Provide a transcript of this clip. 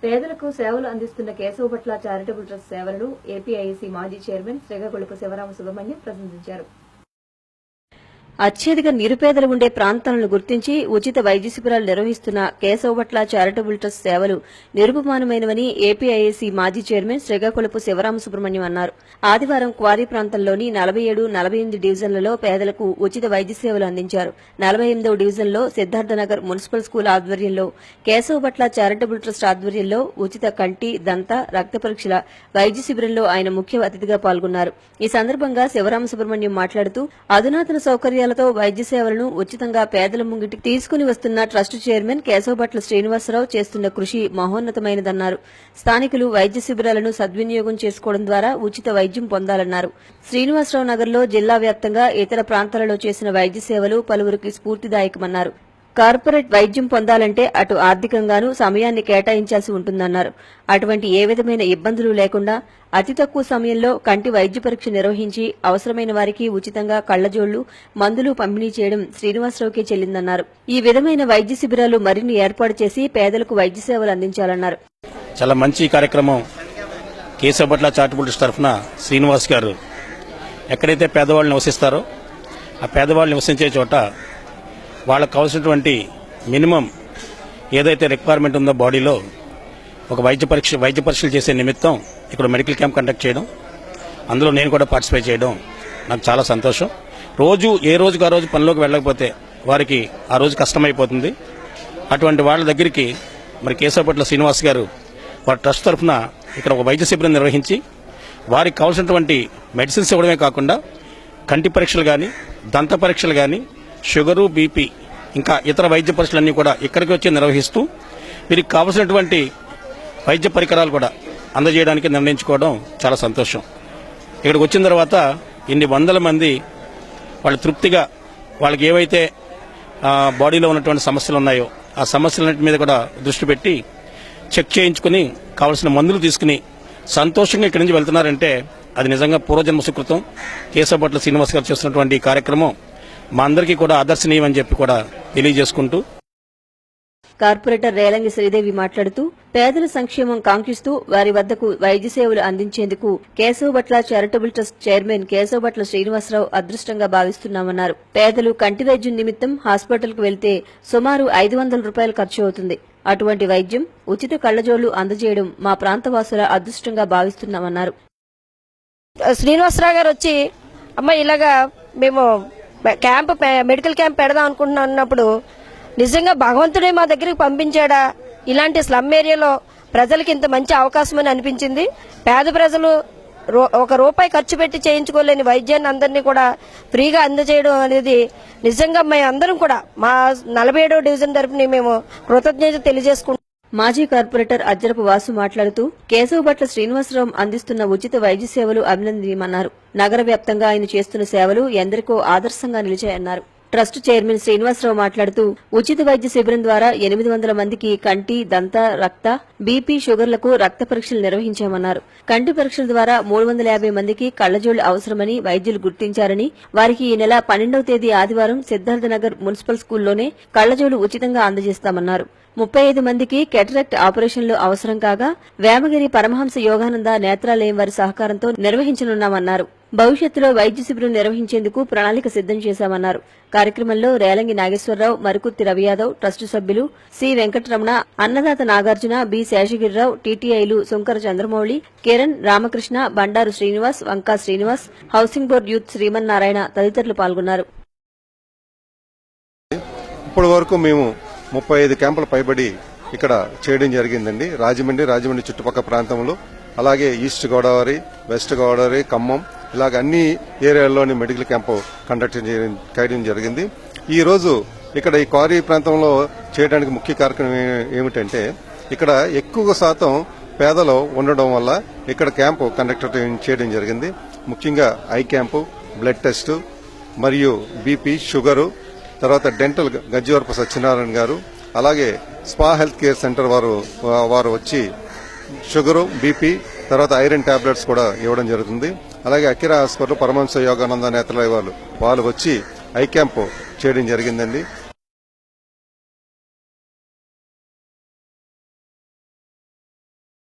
పేదలకు సేవలు అందిస్తున్న కేశవభట్ల చారిటబుల్ ట్రస్ట్ సేవలను ఏపీఐసీ మాజీ చైర్మన్ శ్రీకాకుళపు శివరామ సుబ్రహ్మణ్యం ప్రశంసించారు. అత్యధిక నిరుపేదలు ఉండే ప్రాంతాలను గుర్తించి ఉచిత వైద్య శిబిరాలు నిర్వహిస్తున్న కేశవభట్ల చారిటబుల్ ట్రస్ట్ సేవలు నిరుపమానమైనవని ఏపీఐఏసీ మాజీ చైర్మన్ శ్రీకాకుళపు శివరామ సుబ్రహ్మణ్యం అన్నారు. ఆదివారం క్వారీ ప్రాంతంలోని 47, 48 డివిజన్లలో పేదలకు ఉచిత వైద్య సేవలు అందించారు. 48వ డివిజన్లో సిద్ధార్థనగర్ మున్సిపల్ స్కూల్ ఆధ్వర్యంలో కేశవభట్ల చారిటబుల్ ట్రస్ట్ ఆధ్వర్యంలో ఉచిత కంటి, దంత, రక్త పరీక్షల వైద్య శిబిరంలో ఆయన ముఖ్య అతిథిగా పాల్గొన్నారు. ఈ సందర్భంగా శివరామ సుబ్రహ్మణ్యం మాట్లాడుతూ అధునాతన సౌకర్యాలతో వైద్య సేవలను ఉచితంగా పేదల ముంగిటికి తీసుకుని వస్తున్న ట్రస్ట్ చైర్మన్ కేశవభట్ల శ్రీనివాసరావు చేస్తున్న కృషి మహోన్నతమైనదన్నారు. స్థానికులు వైద్య శిబిరాలను సద్వినియోగం చేసుకోవడం ద్వారా ఉచిత వైద్యం పొందాలన్నారు. శ్రీనివాసరావు నగర్లో జిల్లా వ్యాప్తంగా ఇతర ప్రాంతాలలో చేసిన వైద్య సేవలు పలువురికి స్ఫూర్తిదాయకమన్నారు. కార్పొరేట్ వైద్యం పొందాలంటే అటు ఆర్థికంగానూ సమయాన్ని కేటాయించాల్సి ఉంటుందన్నారు. అటువంటి ఏ విధమైన ఇబ్బందులు లేకుండా అతి తక్కువ సమయంలో కంటి వైద్య పరీక్ష నిర్వహించి అవసరమైన వారికి ఉచితంగా కళ్లజోళ్లు, మందులు పంపిణీ చేయడం శ్రీనివాసరావుకే చెల్లిందన్నారు. ఈ విధమైన వైద్య శిబిరాలు మరిన్ని ఏర్పాటు చేసి పేదలకు వైద్య సేవలు అందించాలన్నారు. చాలా మంచి కార్యక్రమం కేశవభట్ల చారిటబుల్ ట్రస్ట్ తరఫున శ్రీనివాస్ గారు ఎక్కడైతే పేదవాళ్ళు నివసిస్తారో ఆ పేదవాళ్ళు నివసించే చోట వాళ్ళకు కావాల్సినటువంటి మినిమం ఏదైతే రిక్వైర్మెంట్ ఉందో బాడీలో ఒక వైద్య పరీక్షలు చేసే నిమిత్తం ఇక్కడ మెడికల్ క్యాంప్ కండక్ట్ చేయడం, అందులో నేను కూడా పార్టిసిపేట్ చేయడం నాకు చాలా సంతోషం. ఏ రోజుకు ఆ రోజు పనిలోకి వెళ్ళకపోతే వారికి ఆ రోజు కష్టమైపోతుంది. అటువంటి వాళ్ళ దగ్గరికి మరి కేశవభట్ల శ్రీనివాస్ గారు వారి ట్రస్ట్ తరఫున ఇక్కడ ఒక వైద్య శిబిరం నిర్వహించి వారికి కావాల్సినటువంటి మెడిసిన్స్ ఇవ్వడమే కాకుండా కంటి పరీక్షలు కానీ, దంత పరీక్షలు కానీ, షుగరు, బీపీ ఇంకా ఇతర వైద్య పరీక్షలన్నీ కూడా ఇక్కడికి వచ్చి నిర్వహిస్తూ వీరికి కావలసినటువంటి వైద్య పరికరాలు కూడా అందజేయడానికి నిర్ణయించుకోవడం చాలా సంతోషం. ఇక్కడికి వచ్చిన తర్వాత ఇన్ని వందల మంది వాళ్ళు తృప్తిగా వాళ్ళకి ఏవైతే బాడీలో ఉన్నటువంటి సమస్యలు ఉన్నాయో ఆ సమస్యలన్నింటి మీద కూడా దృష్టి పెట్టి చెక్ చేయించుకుని కావాల్సిన మందులు తీసుకుని సంతోషంగా ఇక్కడి నుంచి వెళ్తున్నారంటే అది నిజంగా పూర్వజన్మ సుకృతం. కేశవభట్ల శ్రీనివాస్ గారు చేస్తున్నటువంటి ఈ కార్యక్రమం మా అందరికీ కూడా ఆదర్శనీయమని చెప్పి కూడా తెలియజేసుకుంటూ కార్పొరేటర్ రేలంగి శ్రీదేవి మాట్లాడుతూ పేదల సంక్షేమం కాంక్షిస్తూ వారి వద్దకు వైద్య సేవలు అందించేందుకు కేశవభట్ల చారిటబుల్ ట్రస్ట్ చైర్మన్ కేశవభట్ల శ్రీనివాసరావు అదృష్టంగా భావిస్తున్నామన్నారు. పేదలు కంటి వైద్యం నిమిత్తం హాస్పిటల్కు వెళ్తే సుమారు 500 రూపాయలు ఖర్చు అవుతుంది. అటువంటి వైద్యం ఉచిత కళ్లజోళ్లు అందజేయడం మా ప్రాంతవాసుల అదృష్టంగా భావిస్తున్నామన్నారు. శ్రీనివాసరావు గారు వచ్చి అమ్మ ఇలాగా మేము మెడికల్ క్యాంప్ పెడదాం అనుకుంటున్నప్పుడు నిజంగా భగవంతుడే మా దగ్గరికి పంపించాడా, ఇలాంటి స్లమ్ ఏరియాలో ప్రజలకి ఇంత మంచి అవకాశం అని అనిపించింది. పేద ప్రజలు ₹1 ఖర్చు పెట్టి చేయించుకోలేని వైద్యాన్ని అందరినీ కూడా ఫ్రీగా అందజేయడం అనేది నిజంగా మేము అందరం కూడా మా 47వ డివిజన్ తరఫున మేము కృతజ్ఞత తెలియజేసుకుంటాం. మాజీ కార్పొరేటర్ అజ్జరపు వాసు మాట్లాడుతూ కేశవభట్ల శ్రీనివాసరావు అందిస్తున్న ఉచిత వైద్య సేవలు అభినందనీయమన్నారు. నగర వ్యాప్తంగా ఆయన చేస్తున్న సేవలు ఎందరికో ఆదర్శంగా నిలిచాయన్నారు. ట్రస్ట్ చైర్మన్ శ్రీనివాసరావు మాట్లాడుతూ ఉచిత వైద్య శిబిరం ద్వారా 800 మందికి కంటి, దంత, రక్త, బీపీ, షుగర్లకు రక్త పరీక్షలు నిర్వహించామన్నారు. కంటి పరీక్షల ద్వారా 350 మందికి కళ్లజోళ్లు అవసరమని వైద్యులు గుర్తించారని, వారికి ఈ నెల 12వ తేదీ ఆదివారం సిద్ధార్థనగర్ మున్సిపల్ స్కూల్లోనే కళ్లజోళ్లు ఉచితంగా అందజేస్తామన్నారు. 35 మందికి కెటరాక్ట్ ఆపరేషన్లు అవసరం కాగా వేమగిరి పరమహంస యోగానంద నేత్రాలయం వారి సహకారంతో నిర్వహించనున్నామన్నారు. భవిష్యత్తులో వైద్య శిబిరం నిర్వహించేందుకు ప్రణాళిక సిద్దం చేశామన్నారు. కార్యక్రమంలో రేలంగి నాగేశ్వరరావు, మరుకుర్తి రవియాదవ్, ట్రస్టు సభ్యులు సి వెంకటరమణ, అన్నదాత నాగార్జున, బి శేషగిరిరావు, టీటీఐలు Sunkara Chandramouli, Kiran, Ramakrishna, Bandaru Srinivas, Vanka Srinivas, housing board youth Srimannarayana తదితరులు పాల్గొన్నారు. ఇప్పటి వరకు మేము 35 క్యాంపుల పైబడి ఇక్కడ చేయడం జరిగిందండి. రాజమండ్రి చుట్టుపక్కల ప్రాంతంలో, అలాగే ఈస్ట్ గోదావరి, వెస్ట్ గోదావరి, ఖమ్మం ఇలాగ అన్ని ఏరియాల్లోని మెడికల్ క్యాంపు కండక్ట్ చేయడం జరిగింది. ఈ రోజు ఇక్కడ ఈ క్వారీ ప్రాంతంలో చేయడానికి ముఖ్య కారణం ఏమిటంటే ఇక్కడ ఎక్కువ శాతం పేదలు ఉండడం వల్ల ఇక్కడ క్యాంపు కండక్ట్ చేయడం జరిగింది. ముఖ్యంగా ఐ క్యాంపు, బ్లడ్ టెస్ట్ మరియు బీపీ, షుగరు, తర్వాత డెంటల్ గజ్జివరపు సత్యనారాయణ గారు, అలాగే స్పా హెల్త్ కేర్ సెంటర్ వారు వచ్చి షుగరు, బీపీ, తర్వాత ఐరన్ టాబ్లెట్స్ కూడా ఇవ్వడం జరుగుతుంది. అలాగే అకిరా హాస్పిటల్ పరమహంస యోగానంద నేత్రాలయ వాళ్ళు వచ్చి ఐ క్యాంపు చేయడం జరిగిందండి.